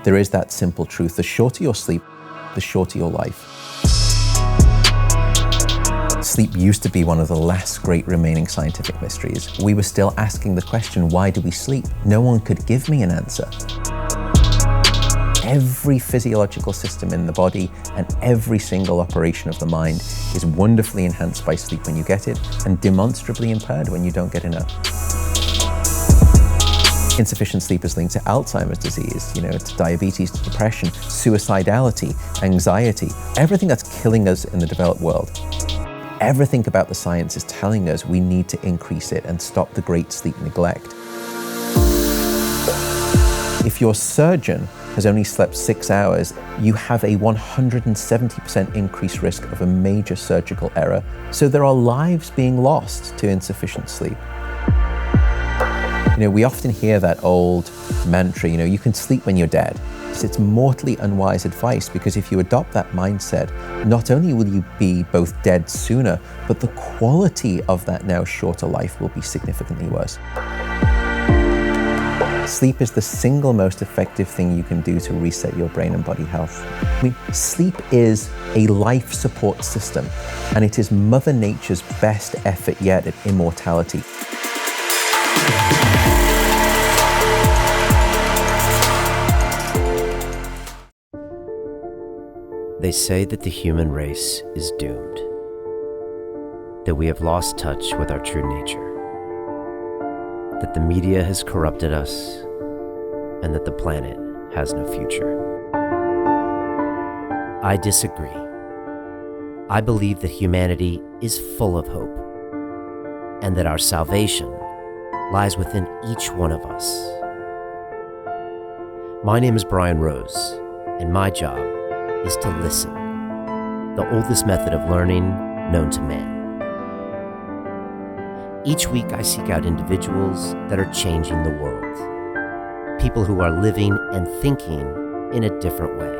There is that simple truth. The shorter your sleep, the shorter your life. Sleep used to be one of the last great remaining scientific mysteries. We were still asking the question, why do we sleep? No one could give me an answer. Every physiological system in the body and every single operation of the mind is wonderfully enhanced by sleep when you get it, and demonstrably impaired when you don't get enough. Insufficient sleep is linked to Alzheimer's disease, to diabetes, to depression, suicidality, anxiety, everything that's killing us in the developed world. Everything about the science is telling us we need to increase it and stop the great sleep neglect. If your surgeon has only slept 6 hours, you have a 170% increased risk of a major surgical error. So there are lives being lost to insufficient sleep. We often hear that old mantra, you can sleep when you're dead. It's mortally unwise advice, because if you adopt that mindset, not only will you be both dead sooner, but the quality of that now shorter life will be significantly worse. Sleep is the single most effective thing you can do to reset your brain and body health. Sleep is a life support system, and it is Mother Nature's best effort yet at immortality. They say that the human race is doomed, that we have lost touch with our true nature, that the media has corrupted us, and that the planet has no future. I disagree. I believe that humanity is full of hope, and that our salvation lies within each one of us. My name is Brian Rose, and my job is to listen, the oldest method of learning known to man. Each week I seek out individuals that are changing the world, people who are living and thinking in a different way.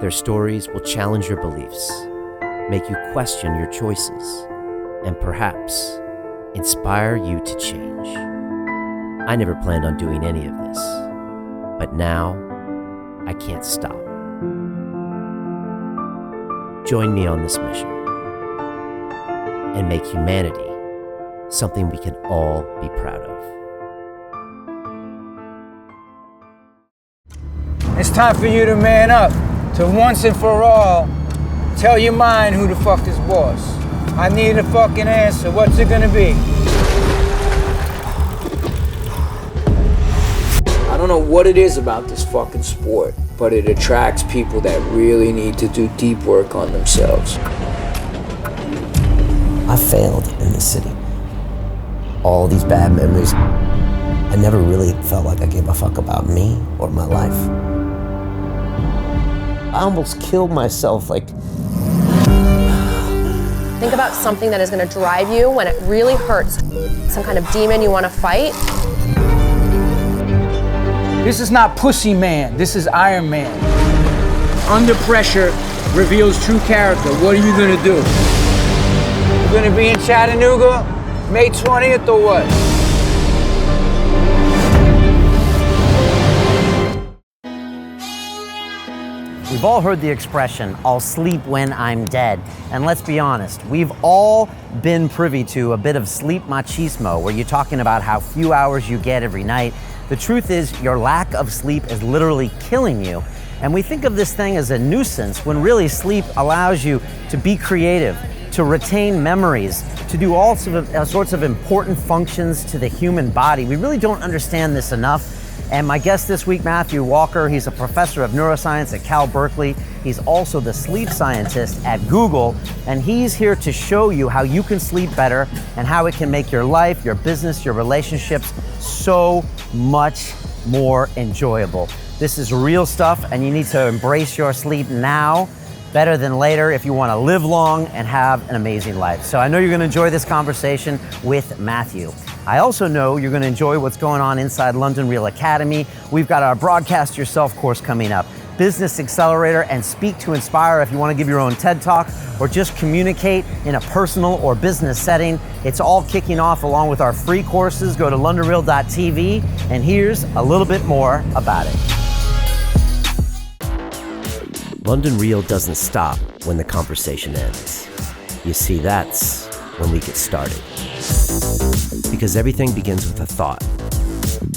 Their stories will challenge your beliefs, make you question your choices, and perhaps inspire you to change. I never planned on doing any of this, but now I can't stop. Join me on this mission and make humanity something we can all be proud of. It's time for you to man up, to once and for all tell your mind who the fuck is boss. I need a fucking answer. What's it gonna be? I don't know what it is about this fucking sport, but it attracts people that really need to do deep work on themselves. I failed in this city. All these bad memories. I never really felt like I gave a fuck about me or my life. I almost killed myself, Think about something that is going to drive you when it really hurts. Some kind of demon you want to fight. This is not Pussy Man, this is Iron Man. Under pressure reveals true character. What are you gonna do? You gonna be in Chattanooga, May 20th or what? We've all heard the expression, I'll sleep when I'm dead. And let's be honest, we've all been privy to a bit of sleep machismo, where you're talking about how few hours you get every night. The truth is, your lack of sleep is literally killing you. And we think of this thing as a nuisance, when really sleep allows you to be creative, to retain memories, to do all sorts of important functions to the human body. We really don't understand this enough. And my guest this week, Matthew Walker, he's a professor of neuroscience at Cal Berkeley. He's also the sleep scientist at Google, and he's here to show you how you can sleep better and how it can make your life, your business, your relationships so much more enjoyable. This is real stuff, and you need to embrace your sleep now, better than later, if you want to live long and have an amazing life. So I know you're going to enjoy this conversation with Matthew. I also know you're going to enjoy what's going on inside London Real Academy. We've got our Broadcast Yourself course coming up, Business Accelerator, and Speak to Inspire if you want to give your own TED Talk or just communicate in a personal or business setting. It's all kicking off along with our free courses. Go to londonreal.tv, and here's a little bit more about it. London Real doesn't stop when the conversation ends. You see, that's when we get started. Because everything begins with a thought,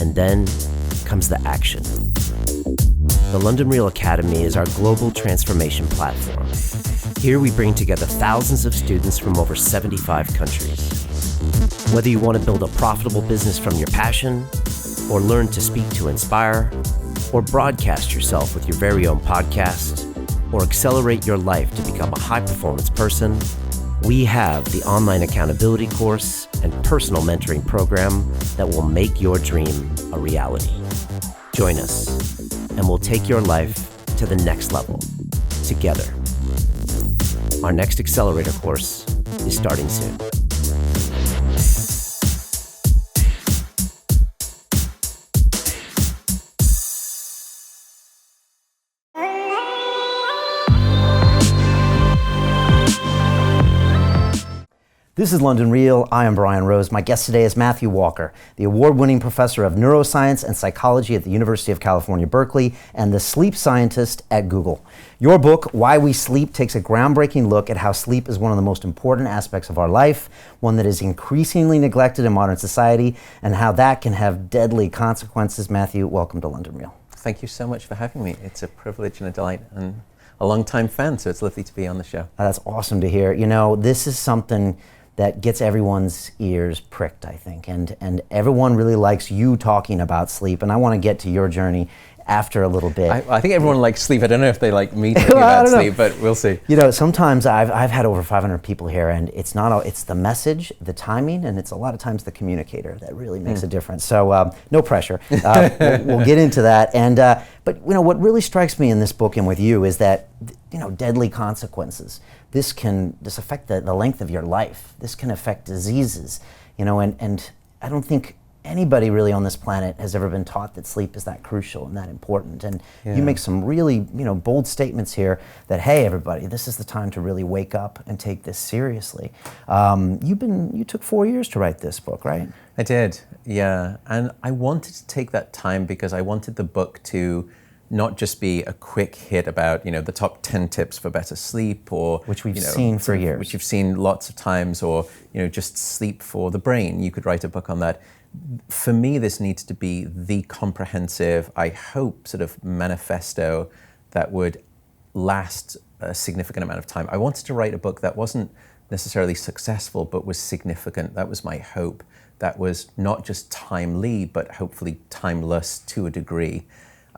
and then comes the action. The London Real Academy is our global transformation platform. Here we bring together thousands of students from over 75 countries. Whether you want to build a profitable business from your passion, or learn to speak to inspire, or broadcast yourself with your very own podcast, or accelerate your life to become a high-performance person, we have the online accountability course and personal mentoring program that will make your dream a reality. Join us, and we'll take your life to the next level, together. Our next accelerator course is starting soon. This is London Real. I am Brian Rose. My guest today is Matthew Walker, the award-winning professor of neuroscience and psychology at the University of California, Berkeley, and the sleep scientist at Google. Your book, Why We Sleep, takes a groundbreaking look at how sleep is one of the most important aspects of our life, one that is increasingly neglected in modern society, and how that can have deadly consequences. Matthew, welcome to London Real. Thank you so much for having me. It's a privilege and a delight, and a long-time fan, so it's lovely to be on the show. That's awesome to hear. You know, this is something that gets everyone's ears pricked, I think, and everyone really likes you talking about sleep, and I want to get to your journey after a little bit. I think everyone likes sleep. I don't know if they like me talking about sleep, but we'll see. You know, sometimes I've had over 500 people here, and it's the message, the timing, and it's a lot of times the communicator that really makes a difference. So no pressure. We'll get into that. And but you know, what really strikes me in this book and with you is that, you know, deadly consequences. This affect the length of your life. This can affect diseases, you know, and I don't think anybody really on this planet has ever been taught that sleep is that crucial and that important. And you make some really, you know, bold statements here that, hey, everybody, this is the time to really wake up and take this seriously. You took 4 years to write this book, right? I did, yeah. And I wanted to take that time because I wanted the book to not just be a quick hit about, you know, the top 10 tips for better sleep, or which we've seen for years, which you've seen lots of times, or, you know, just sleep for the brain. You could write a book on that. For me, this needs to be the comprehensive, I hope, sort of manifesto that would last a significant amount of time. I wanted to write a book that wasn't necessarily successful, but was significant. That was my hope. That was not just timely, but hopefully timeless to a degree.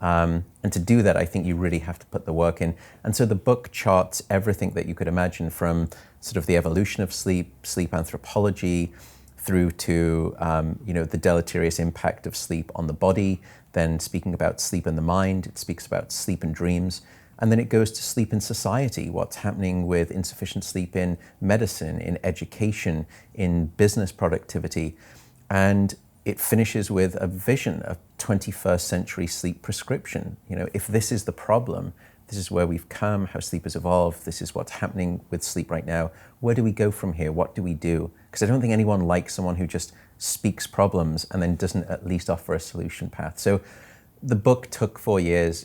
And to do that, I think you really have to put the work in. And so the book charts everything that you could imagine, from sort of the evolution of sleep, sleep anthropology, through to you know, the deleterious impact of sleep on the body, then speaking about sleep in the mind. It speaks about sleep and dreams. And then it goes to sleep in society, what's happening with insufficient sleep in medicine, in education, in business productivity. And it finishes with a vision of 21st century sleep prescription. You know, if this is the problem, this is where we've come, how sleep has evolved, this is what's happening with sleep right now. Where do we go from here? What do we do? Because I don't think anyone likes someone who just speaks problems and then doesn't at least offer a solution path. So the book took 4 years,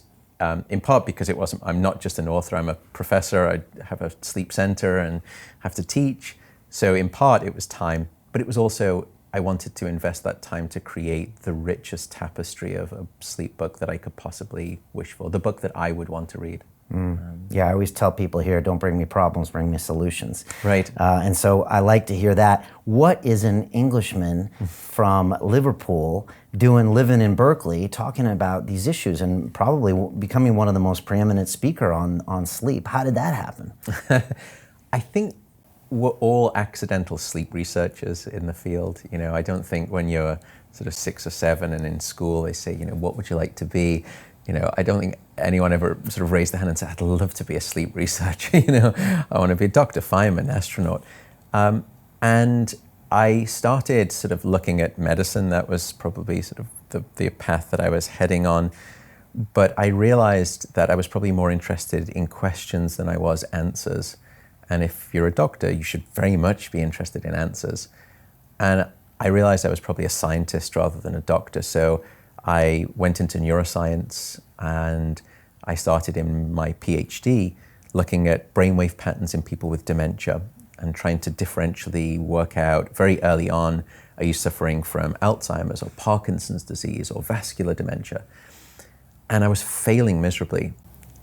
in part because I'm not just an author, I'm a professor, I have a sleep center and have to teach. So in part it was time, but it was also, I wanted to invest that time to create the richest tapestry of a sleep book that I could possibly wish for, the book that I would want to read. Yeah, I always tell people here, don't bring me problems, bring me solutions. Right. And so I like to hear that. What is an Englishman from Liverpool living in Berkeley, talking about these issues and probably becoming one of the most preeminent speaker on sleep? How did that happen? I think we're all accidental sleep researchers in the field. You know, I don't think when you're sort of 6 or 7 and in school they say, you know, what would you like to be? You know, I don't think anyone ever sort of raised their hand and said, I'd love to be a sleep researcher. You know, I want to be a doctor, fireman, astronaut. And I started sort of looking at medicine. That was probably sort of the path that I was heading on. But I realized that I was probably more interested in questions than I was answers. And if you're a doctor, you should very much be interested in answers. And I realized I was probably a scientist rather than a doctor. So I went into neuroscience, and I started in my PhD looking at brainwave patterns in people with dementia and trying to differentially work out very early on, are you suffering from Alzheimer's or Parkinson's disease or vascular dementia? And I was failing miserably.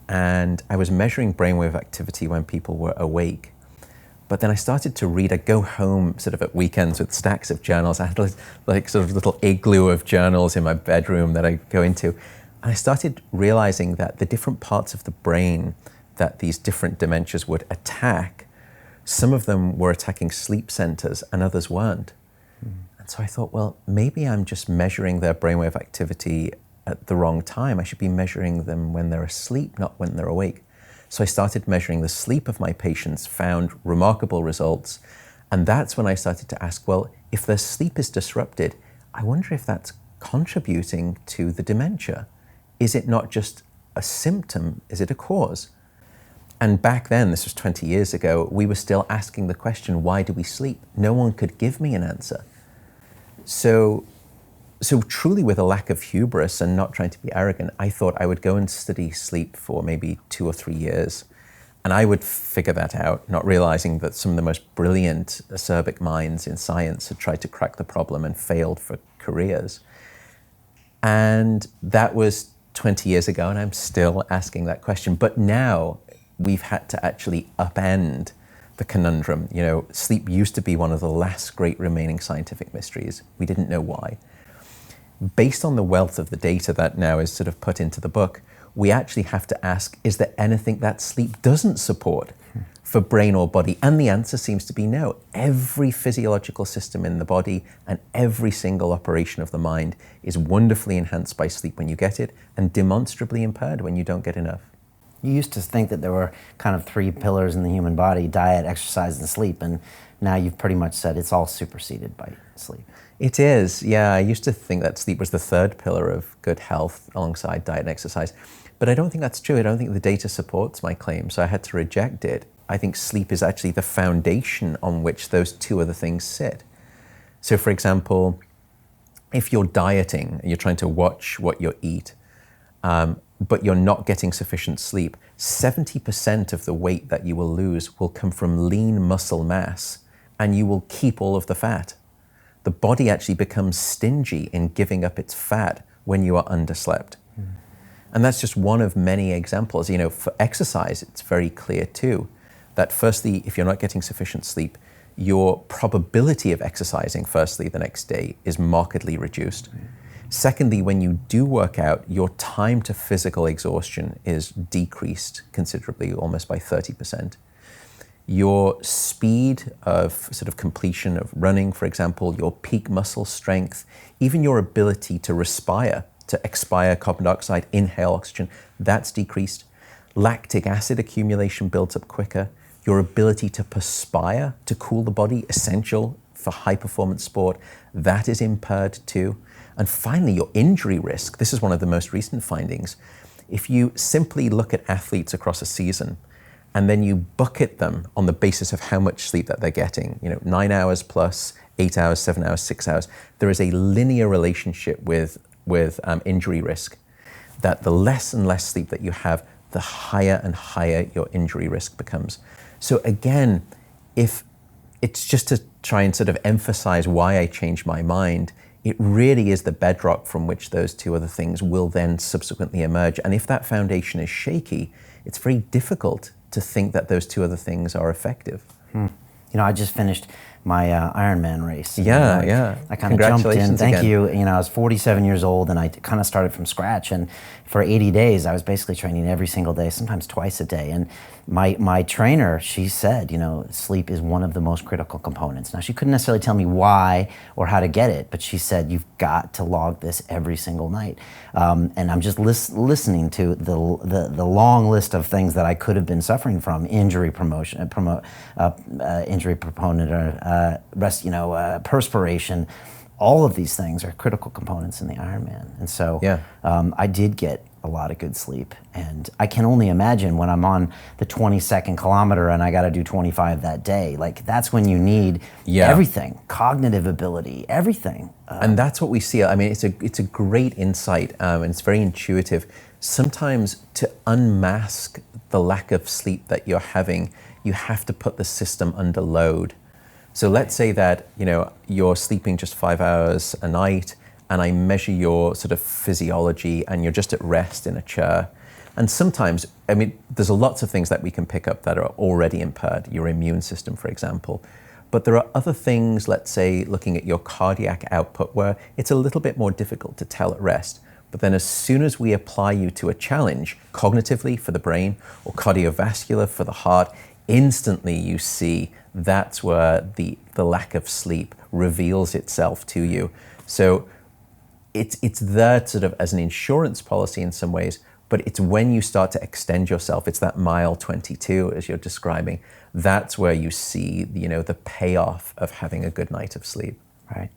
And I was measuring brainwave activity when people were awake. But then I started to read. I'd go home sort of at weekends with stacks of journals. I had like sort of little igloo of journals in my bedroom that I'd go into. And I started realizing that the different parts of the brain that these different dementias would attack, some of them were attacking sleep centers and others weren't. And so I thought, well, maybe I'm just measuring their brainwave activity at the wrong time. I should be measuring them when they're asleep, not when they're awake. So I started measuring the sleep of my patients, found remarkable results. And that's when I started to ask, well, if their sleep is disrupted, I wonder if that's contributing to the dementia. Is it not just a symptom? Is it a cause? And back then, this was 20 years ago, we were still asking the question, why do we sleep? No one could give me an answer. So truly with a lack of hubris and not trying to be arrogant, I thought I would go and study sleep for maybe 2 or 3 years. And I would figure that out, not realizing that some of the most brilliant acerbic minds in science had tried to crack the problem and failed for careers. And that was 20 years ago, and I'm still asking that question. But now we've had to actually upend the conundrum. You know, sleep used to be one of the last great remaining scientific mysteries. We didn't know why. Based on the wealth of the data that now is sort of put into the book, we actually have to ask, is there anything that sleep doesn't support for brain or body? And the answer seems to be no. Every physiological system in the body and every single operation of the mind is wonderfully enhanced by sleep when you get it and demonstrably impaired when you don't get enough. You used to think that there were kind of 3 pillars in the human body: diet, exercise, and sleep, and now you've pretty much said it's all superseded by sleep. It is, yeah. I used to think that sleep was the 3rd pillar of good health alongside diet and exercise, but I don't think that's true. I don't think the data supports my claim, so I had to reject it. I think sleep is actually the foundation on which those 2 other things sit. So for example, if you're dieting and you're trying to watch what you eat, but you're not getting sufficient sleep, 70% of the weight that you will lose will come from lean muscle mass, and you will keep all of the fat. The body actually becomes stingy in giving up its fat when you are underslept. And that's just one of many examples. You know, for exercise, it's very clear too, that firstly, if you're not getting sufficient sleep, your probability of exercising firstly the next day is markedly reduced. Secondly, when you do work out, your time to physical exhaustion is decreased considerably, almost by 30%. Your speed of sort of completion of running, for example, your peak muscle strength, even your ability to respire, to expire carbon dioxide, inhale oxygen, that's decreased. Lactic acid accumulation builds up quicker. Your ability to perspire, to cool the body, essential for high performance sport, that is impaired too. And finally, your injury risk. This is one of the most recent findings. If you simply look at athletes across a season, and then you bucket them on the basis of how much sleep that they're getting, 9 hours plus 8 hours, 7 hours, 6 hours, there is a linear relationship with injury risk, that the less and less sleep that you have, the higher and higher your injury risk becomes. So again, if it's just to try and sort of emphasize why I changed my mind, it really is the bedrock from which those 2 other things will then subsequently emerge. And if that foundation is shaky, it's very difficult to think that those 2 other things are effective. I just finished my Ironman race. Yeah. I kind of jumped in. Thank you. I was 47 years old, and I kind of started from scratch. And for 80 days, I was basically training every single day, sometimes twice a day. And my trainer, she said, sleep is one of the most critical components. Now, she couldn't necessarily tell me why or how to get it, but she said, you've got to log this every single night. And I'm just listening to the long list of things that I could have been suffering from: injury injury proponent, rest, perspiration. All of these things are critical components in the Ironman. And so I did get a lot of good sleep. And I can only imagine when I'm on the 22nd kilometer and I got to do 25 that day, like that's when you need everything, cognitive ability, everything. And that's what we see. I mean, it's a great insight, and it's very intuitive. Sometimes to unmask the lack of sleep that you're having, you have to put the system under load. So let's say that, you know, you're sleeping just 5 hours a night, and I measure your sort of physiology and you're just at rest in a chair. And sometimes, I mean, there's lots of things that we can pick up that are already impaired, your immune system, for example. But there are other things, let's say, looking at your cardiac output, where it's a little bit more difficult to tell at rest. But then as soon as we apply you to a challenge, cognitively for the brain or cardiovascular for the heart, instantly you see that's where the lack of sleep reveals itself to you. So it's there sort of as an insurance policy in some ways, but it's when you start to extend yourself, it's that mile 22 as you're describing, that's where you see, you know, the payoff of having a good night of sleep. Right.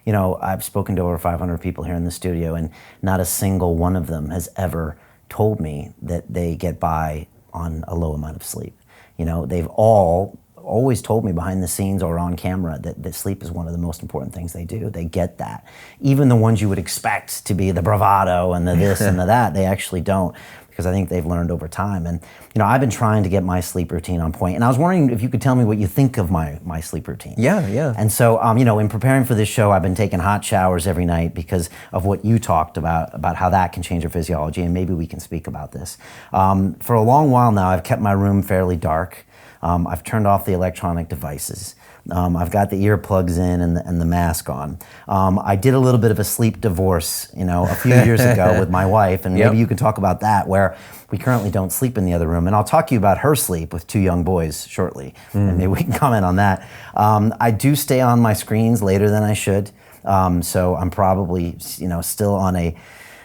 You know, I've spoken to over 500 people here in the studio, and not a single one of them has ever told me that they get by on a low amount of sleep. You know, they've always told me behind the scenes or on camera that sleep is one of the most important things they do. They get that. Even the ones you would expect to be the bravado and the this and the that, they actually don't, because I think they've learned over time. And, you know, I've been trying to get my sleep routine on point, and I was wondering if you could tell me what you think of my sleep routine. Yeah. And so, you know, in preparing for this show, I've been taking hot showers every night because of what you talked about how that can change your physiology, and maybe we can speak about this. For a long while now, I've kept my room fairly dark. I've turned off the electronic devices. I've got the earplugs in and the mask on. I did a little bit of a sleep divorce, you know, a few years ago with my wife, and maybe you can talk about that, where we currently don't sleep in the other room. And I'll talk to you about her sleep with 2 young boys shortly, and maybe we can comment on that. I do stay on my screens later than I should, so I'm probably, you know, still on a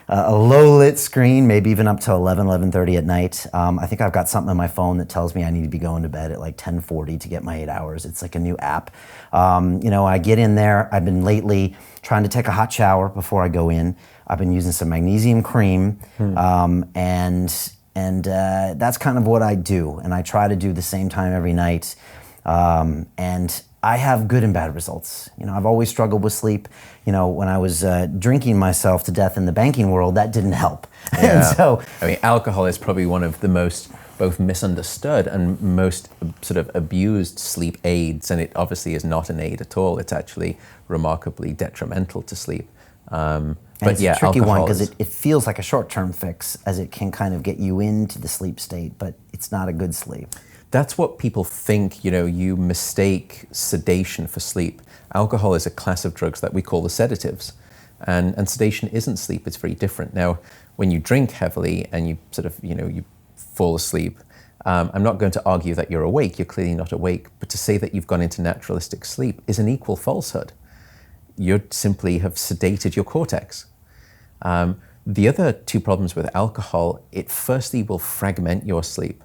low lit screen, maybe even up to 11:30 at night. I think I've got something on my phone that tells me I need to be going to bed at like 10:40 to get my 8 hours. It's like a new app. You know, I get in there. I've been lately trying to take a hot shower before I go in. I've been using some magnesium cream, and that's kind of what I do. And I try to do the same time every night. And I have good and bad results. You know, I've always struggled with sleep. You know, when I was drinking myself to death in the banking world, that didn't help. Yeah. And so, I mean, alcohol is probably one of the most both misunderstood and most sort of abused sleep aids, and it obviously is not an aid at all. It's actually remarkably detrimental to sleep. But it's a tricky one because is... it feels like a short-term fix, as it can kind of get you into the sleep state, but it's not a good sleep. That's what people think, you know, you mistake sedation for sleep. Alcohol is a class of drugs that we call the sedatives, and sedation isn't sleep, it's very different. Now, when you drink heavily and you sort of, you know, you fall asleep, I'm not going to argue that you're awake, you're clearly not awake, but to say that you've gone into naturalistic sleep is an equal falsehood. You simply have sedated your cortex. The other 2 problems with alcohol, it firstly will fragment your sleep.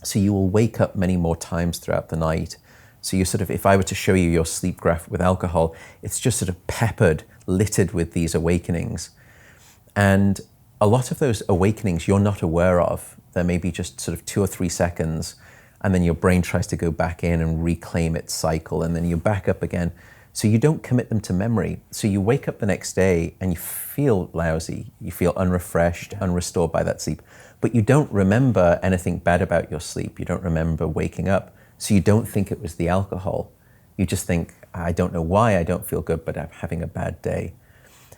So you will wake up many more times throughout the night. So you sort of, if I were to show you your sleep graph with alcohol, it's just sort of peppered, littered with these awakenings. And a lot of those awakenings you're not aware of. There may be just sort of 2 or 3 seconds, and then your brain tries to go back in and reclaim its cycle, and then you're back up again. So you don't commit them to memory. So you wake up the next day and you feel lousy, you feel unrefreshed, unrestored by that sleep. But you don't remember anything bad about your sleep. You don't remember waking up. So you don't think it was the alcohol. You just think, I don't know why I don't feel good, but I'm having a bad day.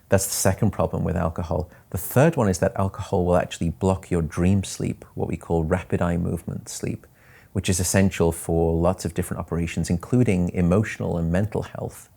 That's the second problem with alcohol. The third one is that alcohol will actually block your dream sleep, what we call rapid eye movement sleep, which is essential for lots of different operations, including emotional and mental health.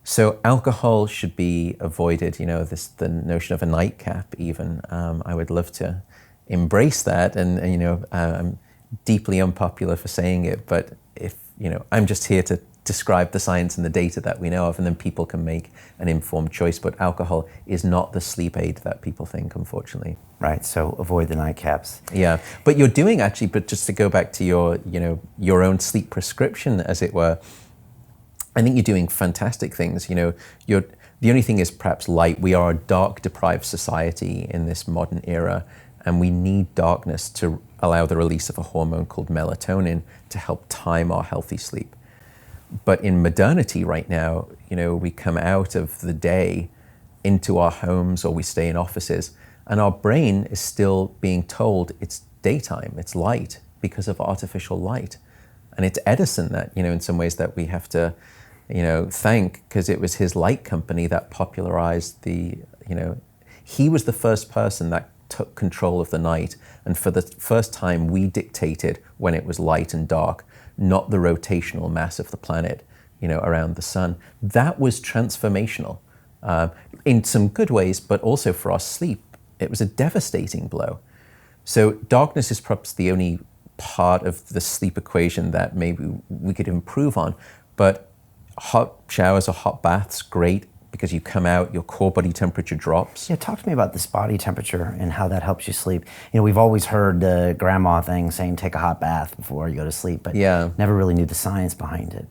So alcohol should be avoided. You know, the notion of a nightcap even. I would love to embrace that, and you know, I'm deeply unpopular for saying it, but if, you know, I'm just here to describe the science and the data that we know of, and then people can make an informed choice. But alcohol is not the sleep aid that people think, unfortunately. Right, so avoid the nightcaps. Yeah, but you're doing actually, but just to go back to your, you know, your own sleep prescription, as it were, I think you're doing fantastic things. You know, The only thing is perhaps light. We are a dark-deprived society in this modern era, and we need darkness to allow the release of a hormone called melatonin to help time our healthy sleep. But in modernity right now, we come out of the day into our homes or we stay in offices, and our brain is still being told it's daytime, it's light, because of artificial light. And it's Edison that, in some ways that we have to, thank, because it was his light company that popularized he was the first person that took control of the night. And for the first time, we dictated when it was light and dark, not the rotational mass of the planet, around the sun. That was transformational in some good ways, but also for our sleep. It was a devastating blow. So darkness is perhaps the only part of the sleep equation that maybe we could improve on. But hot showers or hot baths, great, because you come out, your core body temperature drops. Yeah, talk to me about this body temperature and how that helps you sleep. We've always heard the grandma thing saying take a hot bath before you go to sleep, but never really knew the science behind it.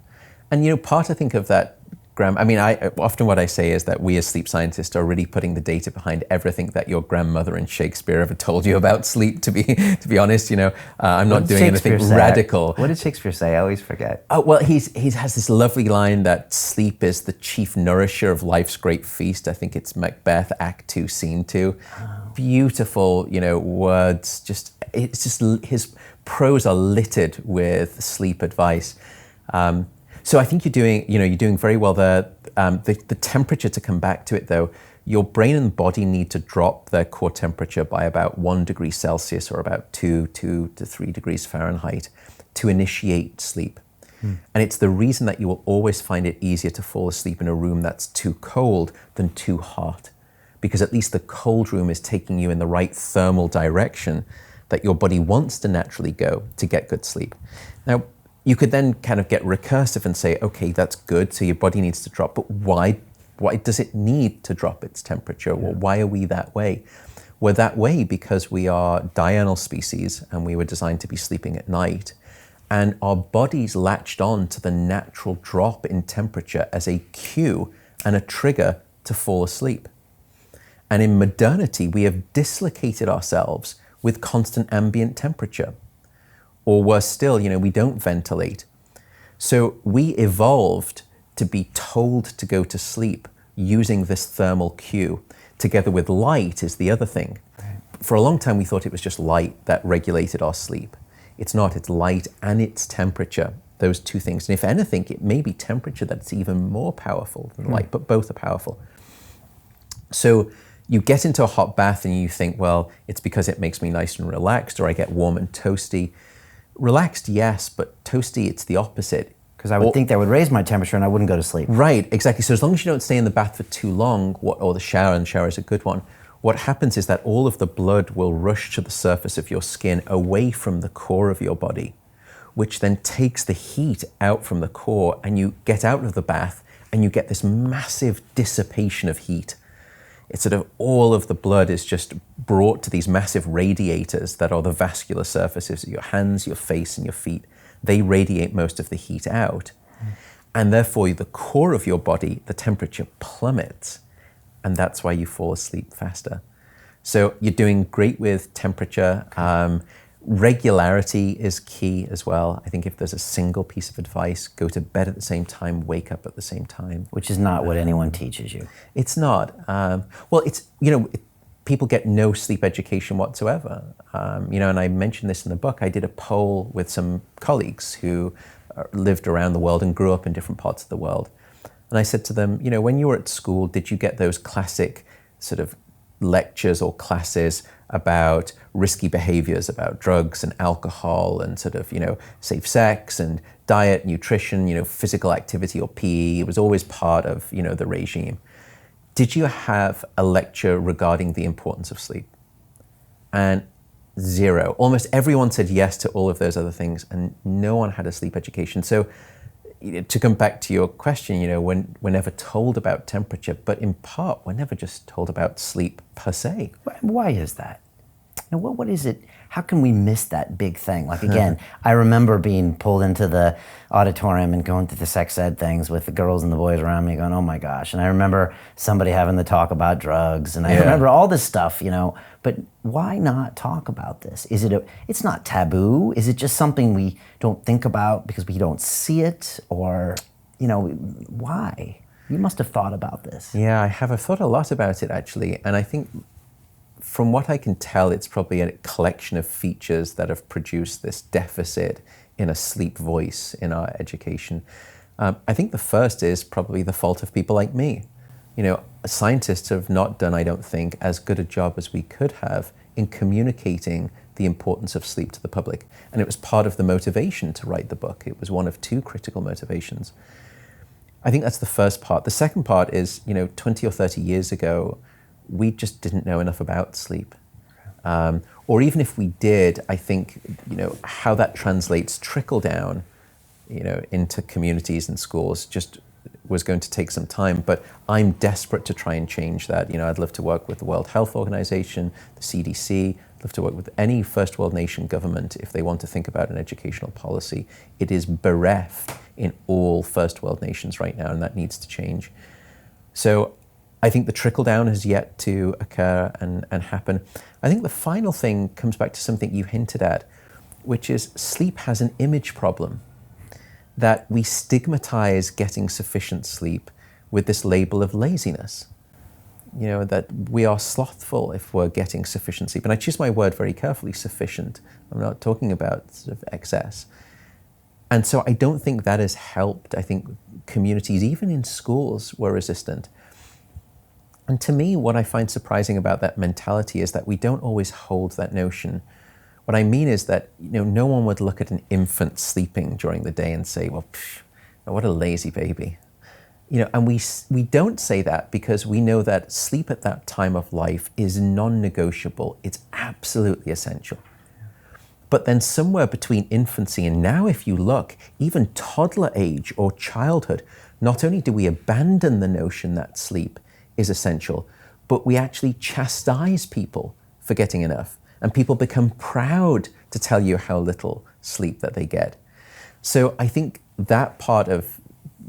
And part, I think, of that, Graham, often what I say is that we as sleep scientists are really putting the data behind everything that your grandmother and Shakespeare ever told you about sleep, to be honest. I'm not doing anything radical. What did Shakespeare say? I always forget. Oh, well, he has this lovely line that sleep is the chief nourisher of life's great feast. I think it's Macbeth, Act 2, Scene 2. Oh. Beautiful, words. It's just his prose are littered with sleep advice. So I think you're doing very well there. The temperature, to come back to it though, your brain and body need to drop their core temperature by about 1 degree Celsius or about 2 to 3 degrees Fahrenheit to initiate sleep. And it's the reason that you will always find it easier to fall asleep in a room that's too cold than too hot, because at least the cold room is taking you in the right thermal direction that your body wants to naturally go to get good sleep. Now, you could then kind of get recursive and say, okay, that's good, so your body needs to drop, but why does it need to drop its temperature? Well, why are we that way? We're that way because we are diurnal species and we were designed to be sleeping at night. And our bodies latched on to the natural drop in temperature as a cue and a trigger to fall asleep. And in modernity, we have dislocated ourselves with constant ambient temperature. Or worse still, we don't ventilate. So we evolved to be told to go to sleep using this thermal cue. Together with light is the other thing. Right. For a long time, we thought it was just light that regulated our sleep. It's not, it's light and it's temperature, those two things. And if anything, it may be temperature that's even more powerful than light, but both are powerful. So you get into a hot bath and you think, well, it's because it makes me nice and relaxed, or I get warm and toasty. Relaxed, yes, but toasty, it's the opposite. Because I would think that would raise my temperature and I wouldn't go to sleep. Right, exactly. So as long as you don't stay in the bath for too long, or the shower, and the shower is a good one, what happens is that all of the blood will rush to the surface of your skin away from the core of your body, which then takes the heat out from the core, and you get out of the bath and you get this massive dissipation of heat. It's sort of all of the blood is just brought to these massive radiators that are the vascular surfaces of your hands, your face, and your feet. They radiate most of the heat out. And therefore, the core of your body, the temperature plummets. And that's why you fall asleep faster. So you're doing great with temperature. Regularity is key as well. I think if there's a single piece of advice, go to bed at the same time, wake up at the same time. Which is not what anyone teaches you. It's not. People get no sleep education whatsoever. And I mentioned this in the book. I did a poll with some colleagues who lived around the world and grew up in different parts of the world. And I said to them, when you were at school, did you get those classic sort of lectures or classes about risky behaviors, about drugs and alcohol and sort of, safe sex and diet, nutrition, physical activity or PE? It was always part of, the regime. Did you have a lecture regarding the importance of sleep? And zero. Almost everyone said yes to all of those other things, and no one had a sleep education. So to come back to your question, we're never told about temperature, but in part, we're never just told about sleep per se. Why is that? Now, what is it? How can we miss that big thing? Like, again, I remember being pulled into the auditorium and going through the sex ed things with the girls and the boys around me going, oh my gosh. And I remember somebody having the talk about drugs, and I remember all this stuff, you know, but why not talk about this? It's not taboo. Is it just something we don't think about because we don't see it? Or, you know, why? You must have thought about this. Yeah, I have. I've thought a lot about it, actually. And I think from what I can tell, it's probably a collection of features that have produced this deficit in a sleep voice in our education. I think the first is probably the fault of people like me. You know, scientists have not done, I don't think, as good a job as we could have in communicating the importance of sleep to the public. And it was part of the motivation to write the book. It was one of two critical motivations. I think that's the first part. The second part is, you know, 20 or 30 years ago, we just didn't know enough about sleep. Or even if we did, I think, you know, how that translates trickle down, you know, into communities and schools just was going to take some time. But I'm desperate to try and change that. You know, I'd love to work with the World Health Organization, the CDC, I'd love to work with any first world nation government if they want to think about an educational policy. It is bereft in all first world nations right now, and that needs to change. So I think the trickle down has yet to occur and happen. I think the final thing comes back to something you hinted at, which is sleep has an image problem, that we stigmatize getting sufficient sleep with this label of laziness. You know, that we are slothful if we're getting sufficient sleep. And I choose my word very carefully, sufficient. I'm not talking about sort of excess. And so I don't think that has helped. I think communities, even in schools, were resistant. And to me, what I find surprising about that mentality is that we don't always hold that notion. What I mean is that, you know, no one would look at an infant sleeping during the day and say, well, what a lazy baby. You know, and we don't say that because we know that sleep at that time of life is non-negotiable. It's absolutely essential. But then somewhere between infancy and now, if you look, even toddler age or childhood, not only do we abandon the notion that sleep is essential, but we actually chastise people for getting enough. And people become proud to tell you how little sleep that they get. So I think that part of,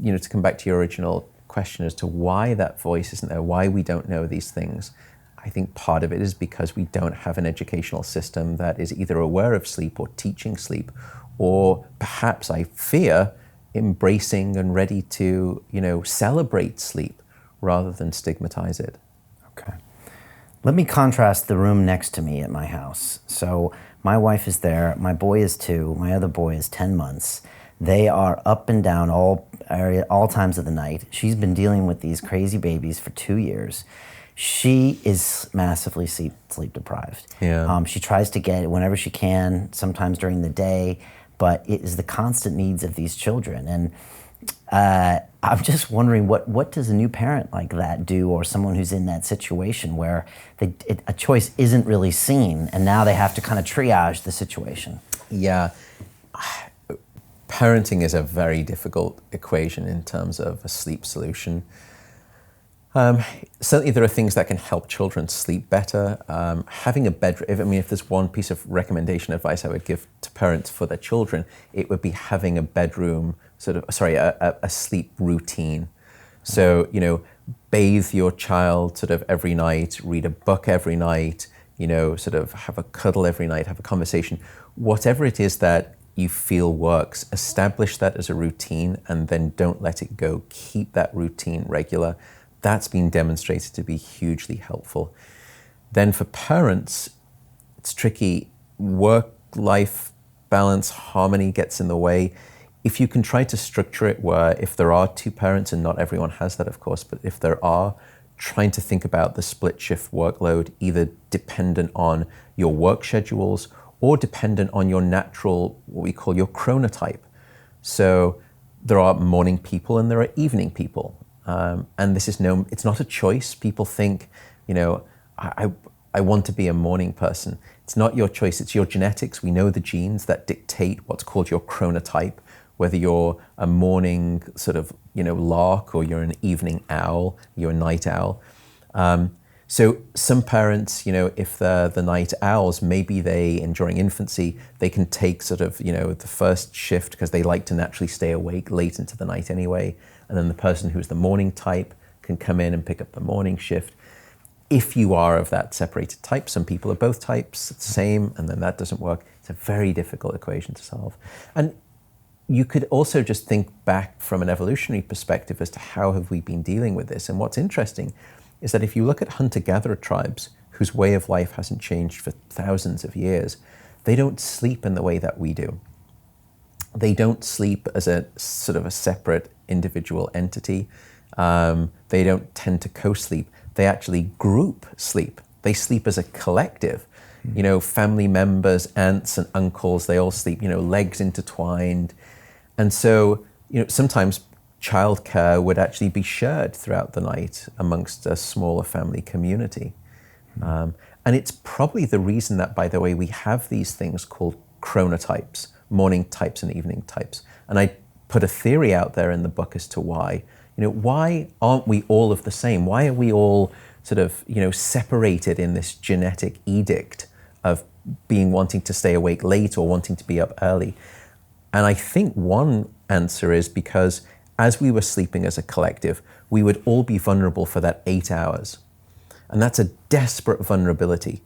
you know, to come back to your original question as to why that voice isn't there, why we don't know these things, I think part of it is because we don't have an educational system that is either aware of sleep or teaching sleep, or perhaps, I fear, embracing and ready to, you know, celebrate sleep rather than stigmatize it. Okay. Let me contrast the room next to me at my house. So my wife is there, my boy is 2, my other boy is 10 months. They are up and down all times of the night. She's been dealing with these crazy babies for 2 years. She is massively sleep deprived. Yeah. She tries to get it whenever she can, sometimes during the day, but it is the constant needs of these children. And I'm just wondering, what does a new parent like that do, or someone who's in that situation where a choice isn't really seen, and now they have to kind of triage the situation? Yeah. Parenting is a very difficult equation in terms of a sleep solution. Certainly there are things that can help children sleep better. Having a bedroom, if there's one piece of recommendation advice I would give to parents for their children, it would be having a bedroom, a sleep routine. So, you know, bathe your child sort of every night, read a book every night, you know, sort of have a cuddle every night, have a conversation. Whatever it is that you feel works, establish that as a routine and then don't let it go. Keep that routine regular. That's been demonstrated to be hugely helpful. Then for parents, it's tricky. Work-life balance, harmony gets in the way. If you can try to structure it where if there are 2 parents, and not everyone has that, of course, but if there are, trying to think about the split shift workload, either dependent on your work schedules or dependent on your natural, what we call your chronotype. So there are morning people and there are evening people. And this is it's not a choice. People think, you know, I want to be a morning person. It's not your choice, it's your genetics. We know the genes that dictate what's called your chronotype, whether you're a morning sort of, you know, lark or you're an evening owl, you're a night owl. So some parents, if they're the night owls, maybe during infancy, they can take sort of, the first shift because they like to naturally stay awake late into the night anyway. And then the person who's the morning type can come in and pick up the morning shift. If you are of that separated type, some people are both types, it's the same, and then that doesn't work. It's a very difficult equation to solve. And you could also just think back from an evolutionary perspective as to how have we been dealing with this. And what's interesting is that if you look at hunter-gatherer tribes whose way of life hasn't changed for thousands of years, they don't sleep in the way that we do. They don't sleep as a sort of a separate individual entity. They don't tend to co-sleep. They actually group sleep. They sleep as a collective. Family members, aunts and uncles, they all sleep, legs intertwined. And so, sometimes childcare would actually be shared throughout the night amongst a smaller family community. And it's probably the reason that, by the way, we have these things called chronotypes, morning types and evening types. And I put a theory out there in the book as to why. Why aren't we all of the same? Why are we all sort of, separated in this genetic edict of wanting to stay awake late or wanting to be up early? And I think one answer is because as we were sleeping as a collective, we would all be vulnerable for that 8 hours. And that's a desperate vulnerability.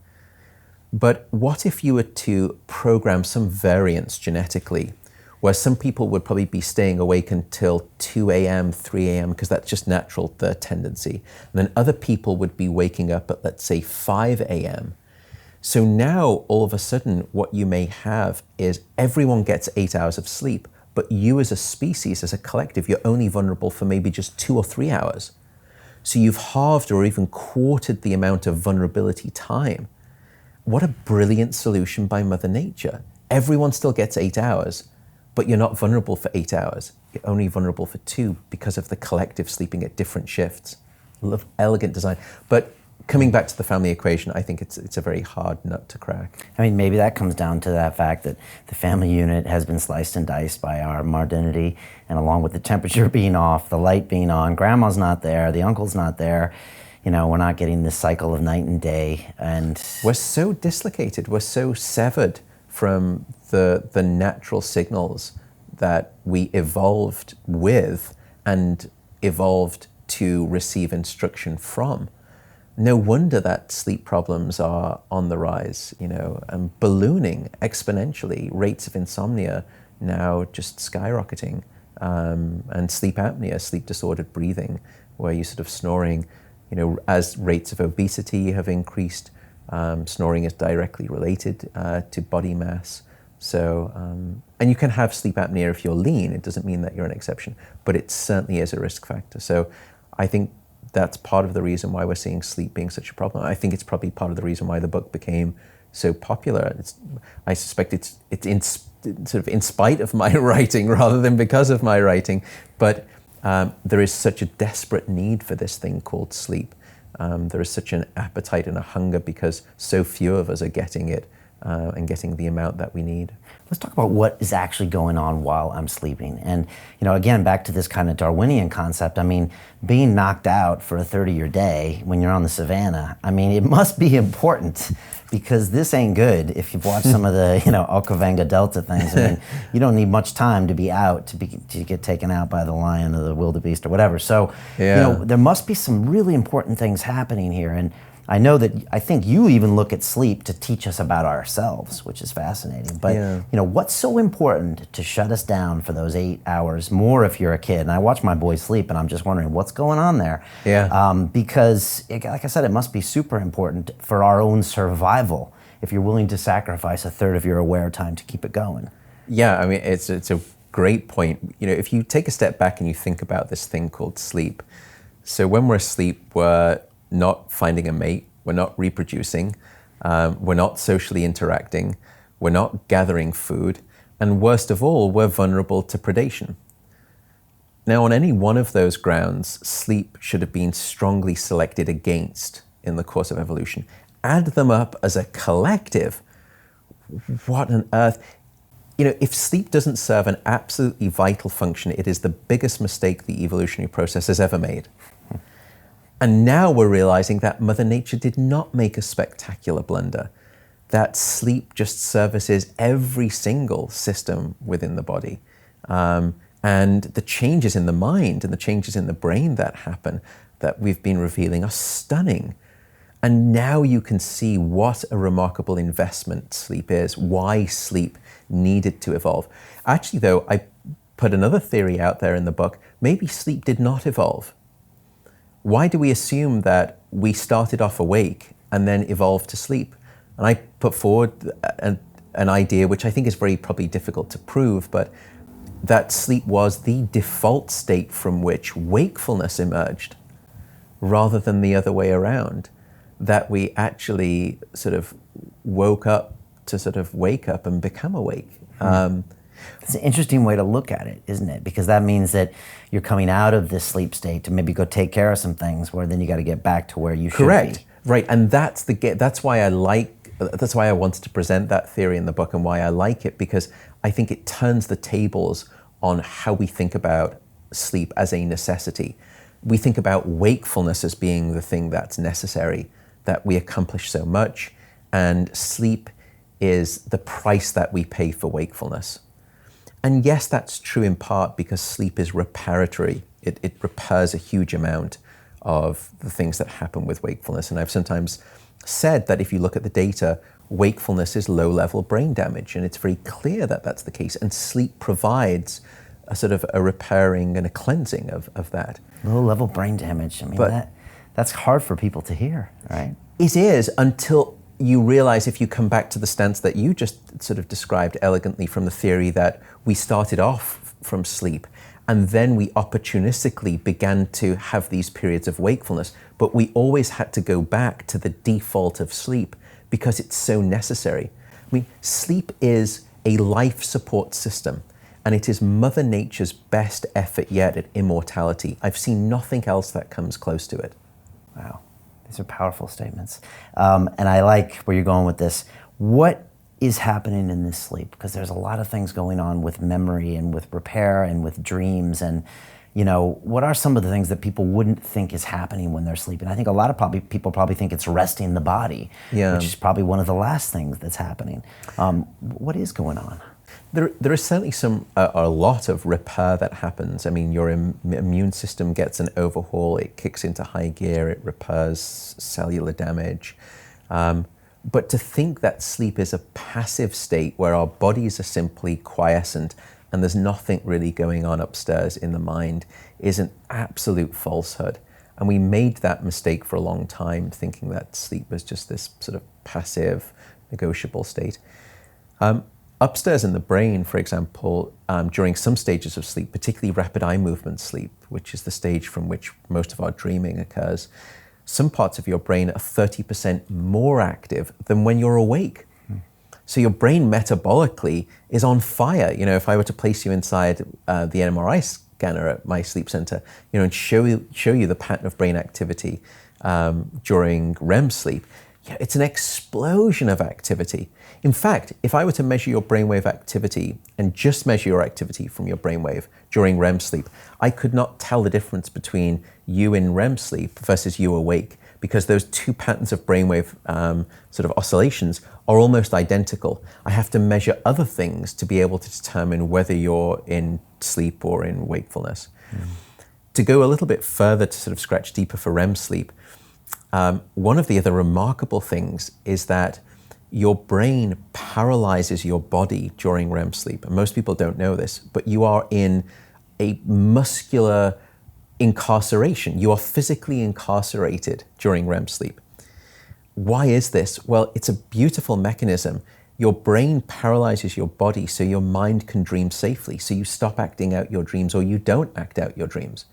But what if you were to program some variance genetically, where some people would probably be staying awake until 2 a.m., 3 a.m., because that's just natural, their tendency. And then other people would be waking up at, let's say, 5 a.m. So now, all of a sudden, what you may have is everyone gets 8 hours of sleep, but you as a species, as a collective, you're only vulnerable for maybe just 2 or 3 hours. So you've halved or even quartered the amount of vulnerability time. What a brilliant solution by Mother Nature. Everyone still gets 8 hours, but you're not vulnerable for 8 hours. You're only vulnerable for 2 because of the collective sleeping at different shifts. Love, elegant design. But coming back to the family equation, I think it's a very hard nut to crack. I mean, maybe that comes down to that fact that the family unit has been sliced and diced by our modernity, and along with the temperature being off, the light being on, grandma's not there, the uncle's not there, we're not getting this cycle of night and day. And we're so dislocated, we're so severed from the natural signals that we evolved with and evolved to receive instruction from. No wonder that sleep problems are on the rise, and ballooning exponentially. Rates of insomnia now just skyrocketing, and sleep apnea, sleep disordered breathing, where you're sort of snoring, as rates of obesity have increased. Snoring is directly related to body mass. So, and you can have sleep apnea if you're lean. It doesn't mean that you're an exception, but it certainly is a risk factor. So I think that's part of the reason why we're seeing sleep being such a problem. I think it's probably part of the reason why the book became so popular. I suspect it's sort of in spite of my writing rather than because of my writing. But there is such a desperate need for this thing called sleep. There is such an appetite and a hunger because so few of us are getting it and getting the amount that we need. Let's talk about what is actually going on while I'm sleeping. And, again, back to this kind of Darwinian concept. I mean, being knocked out for a 30-year day when you're on the savannah, I mean, it must be important because this ain't good. If you've watched some of the, Okavango Delta things, I mean, you don't need much time to be out to get taken out by the lion or the wildebeest or whatever. So, there must be some really important things happening here. And I think you even look at sleep to teach us about ourselves, which is fascinating. But, what's so important to shut us down for those 8 hours, more if you're a kid? And I watch my boys sleep, and I'm just wondering what's going on there. Yeah. Because, like I said, it must be super important for our own survival if you're willing to sacrifice a third of your aware time to keep it going. Yeah, I mean, it's a great point. If you take a step back and you think about this thing called sleep, so when we're asleep, we're not finding a mate, we're not reproducing, we're not socially interacting, we're not gathering food, and worst of all, we're vulnerable to predation. Now, on any one of those grounds, sleep should have been strongly selected against in the course of evolution. Add them up as a collective, what on earth? If sleep doesn't serve an absolutely vital function, it is the biggest mistake the evolutionary process has ever made. And now we're realizing that Mother Nature did not make a spectacular blunder, that sleep just services every single system within the body. And the changes in the mind and the changes in the brain that happen, that we've been revealing, are stunning. And now you can see what a remarkable investment sleep is, why sleep needed to evolve. Actually, though, I put another theory out there in the book. Maybe sleep did not evolve. Why do we assume that we started off awake and then evolved to sleep? And I put forward an idea, which I think is very probably difficult to prove, but that sleep was the default state from which wakefulness emerged, rather than the other way around, that we actually sort of woke up to sort of wake up and become awake. It's an interesting way to look at it, isn't it? Because that means that you're coming out of this sleep state to maybe go take care of some things, where then you got to get back to where you should be. Correct. Right, and that's why I wanted to present that theory in the book, and why I like it, because I think it turns the tables on how we think about sleep as a necessity. We think about wakefulness as being the thing that's necessary, that we accomplish so much, and sleep is the price that we pay for wakefulness. And yes, that's true in part because sleep is reparatory. It repairs a huge amount of the things that happen with wakefulness. And I've sometimes said that if you look at the data, wakefulness is low-level brain damage, and it's very clear that that's the case. And sleep provides a sort of a repairing and a cleansing of that. Low-level brain damage. I mean, that's hard for people to hear, right? It is, until you realize, if you come back to the stance that you just sort of described elegantly from the theory that we started off from sleep and then we opportunistically began to have these periods of wakefulness, but we always had to go back to the default of sleep because it's so necessary. I mean, sleep is a life support system, and it is Mother Nature's best effort yet at immortality. I've seen nothing else that comes close to it. Wow. These are powerful statements. And I like where you're going with this. What is happening in this sleep? Because there's a lot of things going on with memory and with repair and with dreams. And, you know, what are some of the things that people wouldn't think is happening when they're sleeping? I think a lot of people probably think it's resting the body, which is probably one of the last things that's happening. What is going on? There is certainly a lot of repair that happens. I mean, your immune system gets an overhaul, it kicks into high gear, it repairs cellular damage. But to think that sleep is a passive state where our bodies are simply quiescent and there's nothing really going on upstairs in the mind is an absolute falsehood. And we made that mistake for a long time, thinking that sleep was just this sort of passive, negotiable state. Upstairs in the brain, for example, during some stages of sleep, particularly rapid eye movement sleep, which is the stage from which most of our dreaming occurs, some parts of your brain are 30% more active than when you're awake. So your brain metabolically is on fire. You know, if I were to place you inside the MRI scanner at my sleep center, you know, and show you the pattern of brain activity during REM sleep, it's an explosion of activity. In fact, if I were to measure your brainwave activity and just measure your activity from your brainwave during REM sleep, I could not tell the difference between you in REM sleep versus you awake, because those two patterns of brainwave sort of oscillations are almost identical. I have to measure other things to be able to determine whether you're in sleep or in wakefulness. To go a little bit further, to sort of scratch deeper for REM sleep, one of the other remarkable things is that your brain paralyzes your body during REM sleep. And most people don't know this, but you are in a muscular incarceration. You are physically incarcerated during REM sleep. Why is this? Well, it's a beautiful mechanism. Your brain paralyzes your body so your mind can dream safely. So you stop acting out your dreams, or you don't act out your dreams.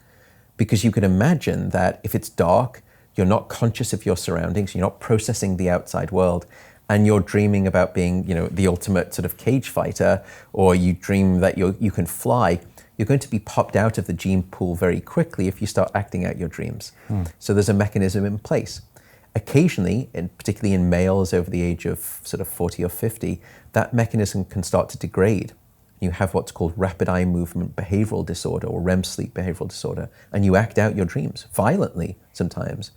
Because you can imagine that if it's dark, you're not conscious of your surroundings, you're not processing the outside world, and you're dreaming about being, you know, the ultimate sort of cage fighter, or you dream that you can fly, you're going to be popped out of the gene pool very quickly if you start acting out your dreams. So there's a mechanism in place. Occasionally, and particularly in males over the age of sort of 40 or 50, that mechanism can start to degrade. you have what's called rapid eye movement behavioral disorder, or REM sleep behavioral disorder, and you act out your dreams violently sometimes.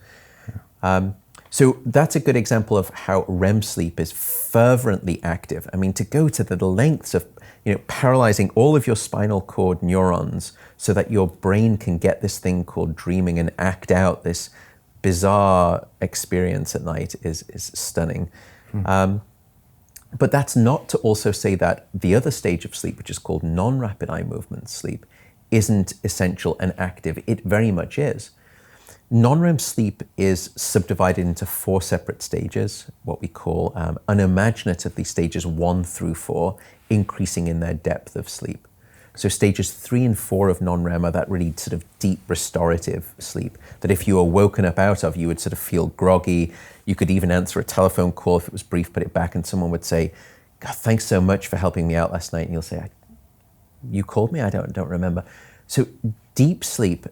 So that's a good example of how REM sleep is fervently active. I mean, to go to the lengths of paralyzing all of your spinal cord neurons so that your brain can get this thing called dreaming and act out this bizarre experience at night is stunning. But that's not to also say that the other stage of sleep, which is called non-rapid eye movement sleep, isn't essential and active. It very much is. Non-REM sleep is subdivided into 4 separate stages, what we call unimaginatively stages 1 through 4, increasing in their depth of sleep. So stages 3 and 4 of non-REM are that really sort of deep restorative sleep that if you were woken up out of, you would sort of feel groggy. You could even answer a telephone call if it was brief, put it back, and someone would say, "God, thanks so much for helping me out last night." And you'll say, "You called me? I don't remember." So deep sleep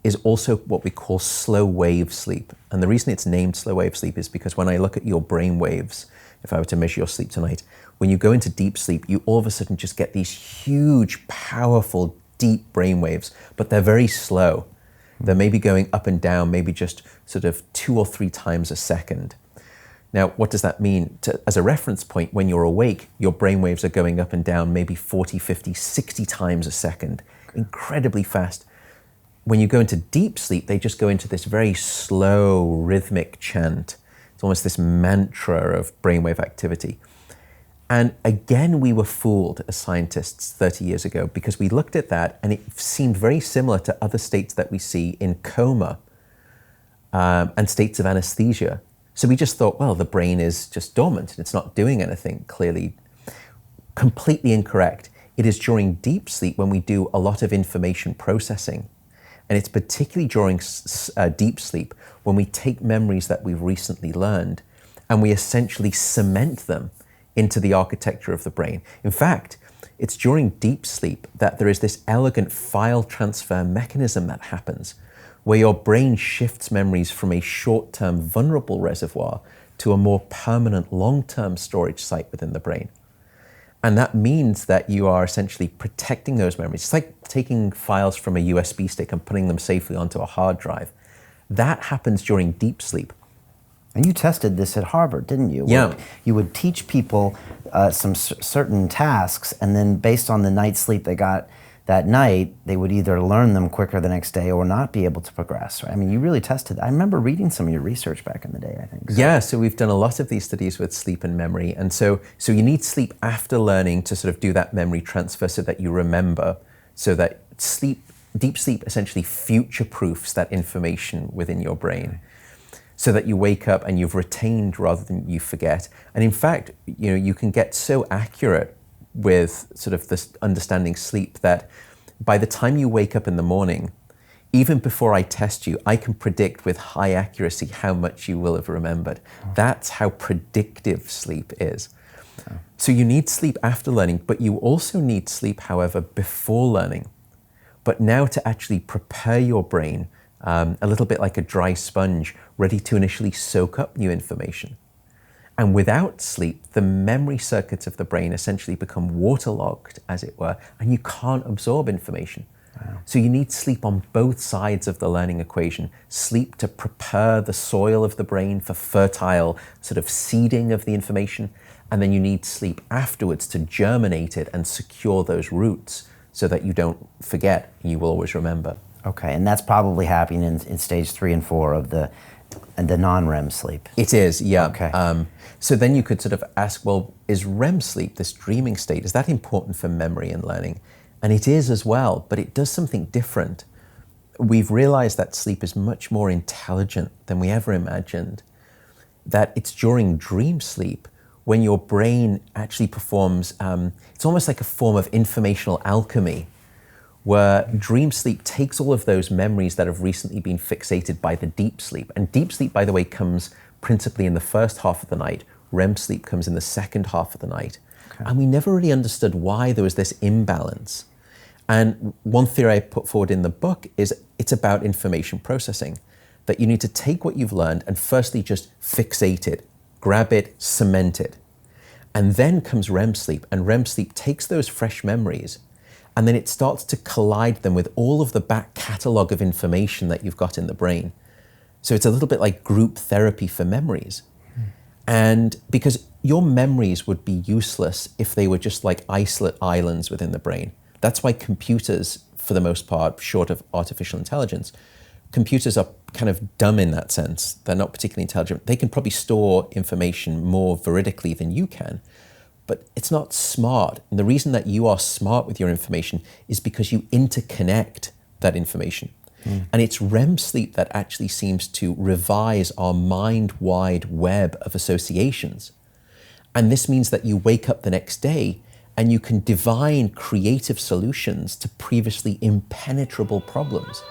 is also what we call slow wave sleep. And the reason it's named slow wave sleep is because when I look at your brain waves, if I were to measure your sleep tonight, when you go into deep sleep, you all of a sudden just get these huge, powerful, deep brain waves, but they're very slow. They're maybe going up and down, maybe just sort of 2 or 3 times a second. Now, what does that mean? As a reference point, when you're awake, your brain waves are going up and down maybe 40, 50, 60 times a second, incredibly fast. When you go into deep sleep, they just go into this very slow, rhythmic chant. It's almost this mantra of brainwave activity. And again, we were fooled as scientists 30 years ago because we looked at that and it seemed very similar to other states that we see in coma and states of anesthesia. So we just thought, well, the brain is just dormant and it's not doing anything, clearly. Completely incorrect. It is during deep sleep when we do a lot of information processing. And it's particularly during deep sleep when we take memories that we've recently learned and we essentially cement them into the architecture of the brain. In fact, it's during deep sleep that there is this elegant file transfer mechanism that happens where your brain shifts memories from a short-term vulnerable reservoir to a more permanent long-term storage site within the brain. And that means that you are essentially protecting those memories. It's like taking files from a USB stick and putting them safely onto a hard drive. That happens during deep sleep. And you tested this at Harvard, didn't you? Yeah. You would teach people some certain tasks, and then based on the night's sleep they got that night, they would either learn them quicker the next day or not be able to progress. Right? I mean, you really tested. I remember reading some of your research back in the day, I think. So. Yeah, so we've done a lot of these studies with sleep and memory. And so you need sleep after learning to sort of do that memory transfer so that you remember, so that deep sleep essentially future-proofs that information within your brain. So that you wake up and you've retained rather than you forget. And in fact, you can get so accurate with sort of this understanding sleep that by the time you wake up in the morning, even before I test you, I can predict with high accuracy how much you will have remembered. That's how predictive sleep is. So you need sleep after learning, but you also need sleep, however, before learning. But now to actually prepare your brain a little bit like a dry sponge, ready to initially soak up new information. And without sleep, the memory circuits of the brain essentially become waterlogged, as it were, and you can't absorb information. Wow. So you need sleep on both sides of the learning equation. Sleep to prepare the soil of the brain for fertile sort of seeding of the information, and then you need sleep afterwards to germinate it and secure those roots so that you don't forget, you will always remember. Okay, and that's probably happening in stage 3 and 4 of the non-REM sleep. It is, yeah. Okay. So then you could sort of ask, well, is REM sleep, this dreaming state, is that important for memory and learning? And it is as well, but it does something different. We've realized that sleep is much more intelligent than we ever imagined. That it's during dream sleep when your brain actually performs, it's almost like a form of informational alchemy, where dream sleep takes all of those memories that have recently been fixated by the deep sleep. And deep sleep, by the way, comes principally in the first half of the night. REM sleep comes in the second half of the night. Okay. And we never really understood why there was this imbalance. And one theory I put forward in the book is it's about information processing, that you need to take what you've learned and firstly just fixate it, grab it, cement it. And then comes REM sleep, and REM sleep takes those fresh memories and then it starts to collide them with all of the back catalogue of information that you've got in the brain. So it's a little bit like group therapy for memories. And because your memories would be useless if they were just like isolate islands within the brain. That's why computers, for the most part, short of artificial intelligence, computers are kind of dumb in that sense. They're not particularly intelligent. They can probably store information more veridically than you can, but it's not smart. And the reason that you are smart with your information is because you interconnect that information. And it's REM sleep that actually seems to revise our mind-wide web of associations. And this means that you wake up the next day and you can divine creative solutions to previously impenetrable problems.